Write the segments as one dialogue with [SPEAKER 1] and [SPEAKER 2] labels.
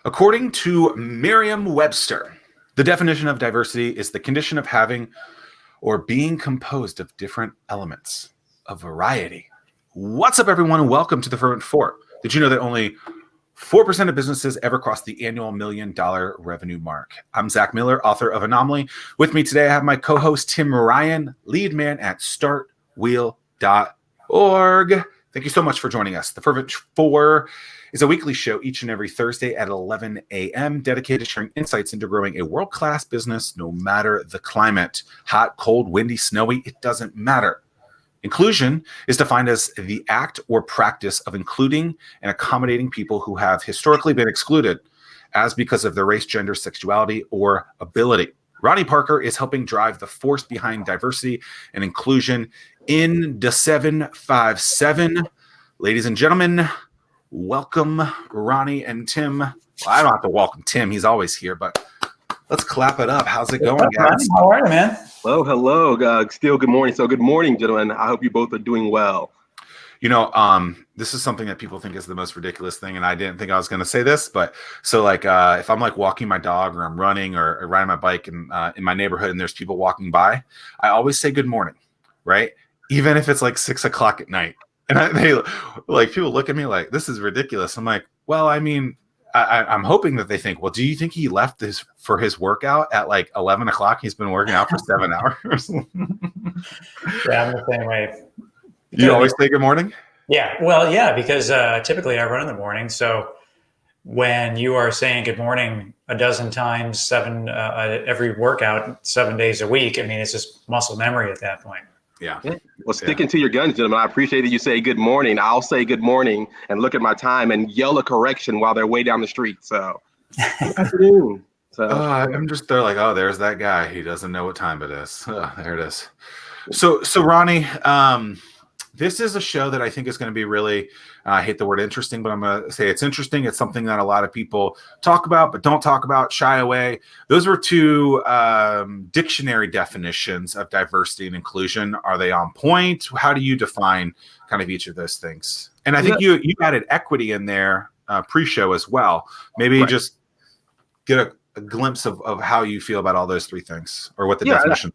[SPEAKER 1] According to Merriam-Webster, the definition of diversity is the condition of having or being composed of different elements, a variety. What's up, everyone, and welcome to the Fervent Four. Did you know that only 4% of businesses ever cross the annual $1 million revenue mark? I'm Zack Miller, author of Anomaly. With me today, I have my co-host, Tim Ryan, lead man at startwheel.org. Thank you so much for joining us. The Fervent Four is a weekly show each and every Thursday at 11 a.m. dedicated to sharing insights into growing a world-class business no matter the climate. Hot, cold, windy, snowy, it doesn't matter. Inclusion is defined as the act or practice of including and accommodating people who have historically been excluded as because of their race, gender, sexuality, or ability. Ronnie Parker is helping drive the force behind diversity and inclusion in the 757. Ladies and gentlemen, welcome Ronnie and Tim. Well, I don't have to welcome Tim. He's always here, but let's clap it up. How's it going, guys?
[SPEAKER 2] How are you, man?
[SPEAKER 3] Hello. Still good morning. So good morning, gentlemen. I hope you both are doing well.
[SPEAKER 1] You know, this is something that people think is the most ridiculous thing, and I didn't think I was going to say this, but so like if I'm like walking my dog or I'm running or riding my bike in my neighborhood and there's people walking by, I always say good morning, right? Even if it's like 6 o'clock at night. And they like people look at me like, this is ridiculous. I'm like, well, I mean, I'm hoping that they think, well, do you think he left for his workout at like 11 o'clock? He's been working out for 7 hours.
[SPEAKER 2] Yeah, I'm the same way.
[SPEAKER 1] You always say good morning?
[SPEAKER 2] Yeah, well, yeah, because typically I run in the morning. So when you are saying good morning a dozen times, every workout, 7 days a week, I mean, it's just muscle memory at that point.
[SPEAKER 1] Yeah.
[SPEAKER 3] Well, sticking to your guns, gentlemen, I appreciate that you say good morning. I'll say good morning and look at my time and yell a correction while they're way down the street. So, good afternoon.
[SPEAKER 1] I'm just there like, oh, there's that guy. He doesn't know what time it is. There it is. So Ronnie, this is a show that I think is going to be really, I hate the word interesting, but I'm going to say it's interesting. It's something that a lot of people talk about, but don't talk about, shy away. Those were two dictionary definitions of diversity and inclusion. Are they on point? How do you define kind of each of those things? And I think you added equity in there pre-show as well. Maybe just get a glimpse of how you feel about all those three things or what the definition.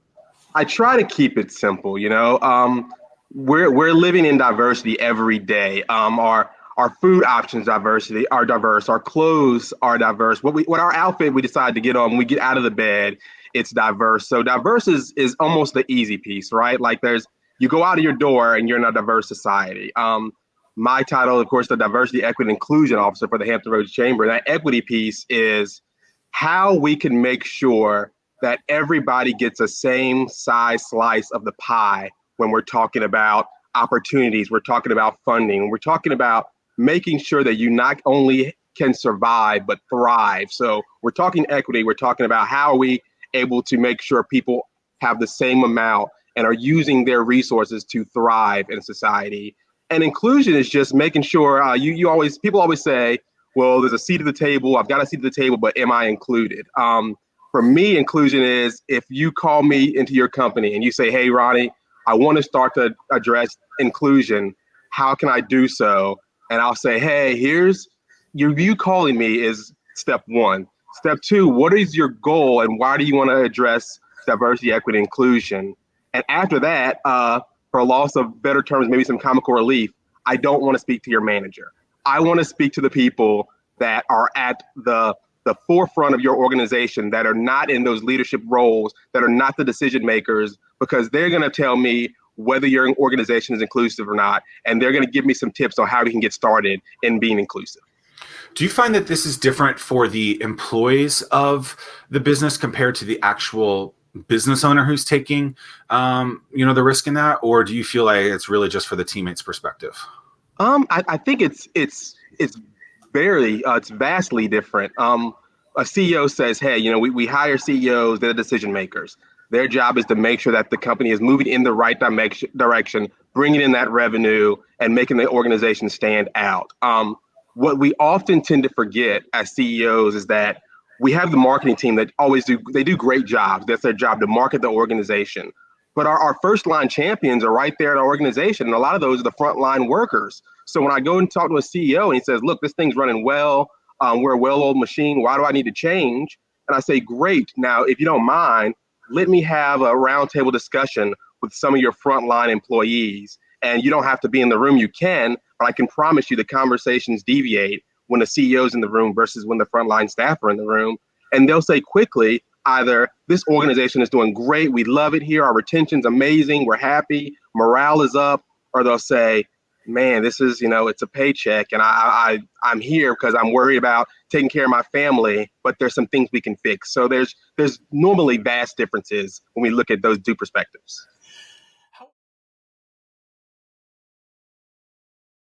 [SPEAKER 3] I try to keep it simple, you know. We're living in diversity every day. Our food options are diverse. Our clothes are diverse. What our outfit we decide to get on when we get out of the bed, it's diverse. So diverse is almost the easy piece, right? Like you go out of your door and you're in a diverse society. My title, of course, the Diversity, Equity, and Inclusion Officer for the Hampton Roads Chamber. That equity piece is how we can make sure that everybody gets a same size slice of the pie when we're talking about opportunities, we're talking about funding, we're talking about making sure that you not only can survive, but thrive. So we're talking equity, we're talking about how are we able to make sure people have the same amount and are using their resources to thrive in society. And inclusion is just making sure people always say, well, there's a seat at the table, I've got a seat at the table, but am I included? For me, inclusion is if you call me into your company and you say, hey, Ronnie, I want to start to address inclusion. How can I do so? And I'll say, hey, here's you calling me is step one. Step two, what is your goal and why do you want to address diversity, equity, inclusion? And after that, for loss of better terms, maybe some comical relief, I don't want to speak to your manager. I want to speak to the people that are at the forefront of your organization, that are not in those leadership roles, that are not the decision makers, because they're going to tell me whether your organization is inclusive or not, and they're going to give me some tips on how we can get started in being inclusive.
[SPEAKER 1] Do you find that this is different for the employees of the business compared to the actual business owner who's taking, the risk in that, or do you feel like it's really just for the teammates' perspective?
[SPEAKER 3] I think it's vastly different. A CEO says, hey, we hire CEOs, they're the decision makers. Their job is to make sure that the company is moving in the right direction, bringing in that revenue and making the organization stand out. What we often tend to forget as CEOs is that we have the marketing team that they do great jobs. That's their job, to market the organization. But our first line champions are right there at our organization. And a lot of those are the frontline workers. So when I go and talk to a CEO and he says, look, this thing's running well, We're a well-oiled machine. Why do I need to change? And I say, great. Now, if you don't mind, let me have a roundtable discussion with some of your frontline employees. And you don't have to be in the room. You can, but I can promise you the conversations deviate when the CEO's in the room versus when the frontline staff are in the room. And they'll say quickly, either this organization is doing great, we love it here, our retention's amazing, we're happy, morale is up, or they'll say, man, this is, it's a paycheck, and I'm here because I'm worried about taking care of my family, but there's some things we can fix. So there's normally vast differences when we look at those two perspectives.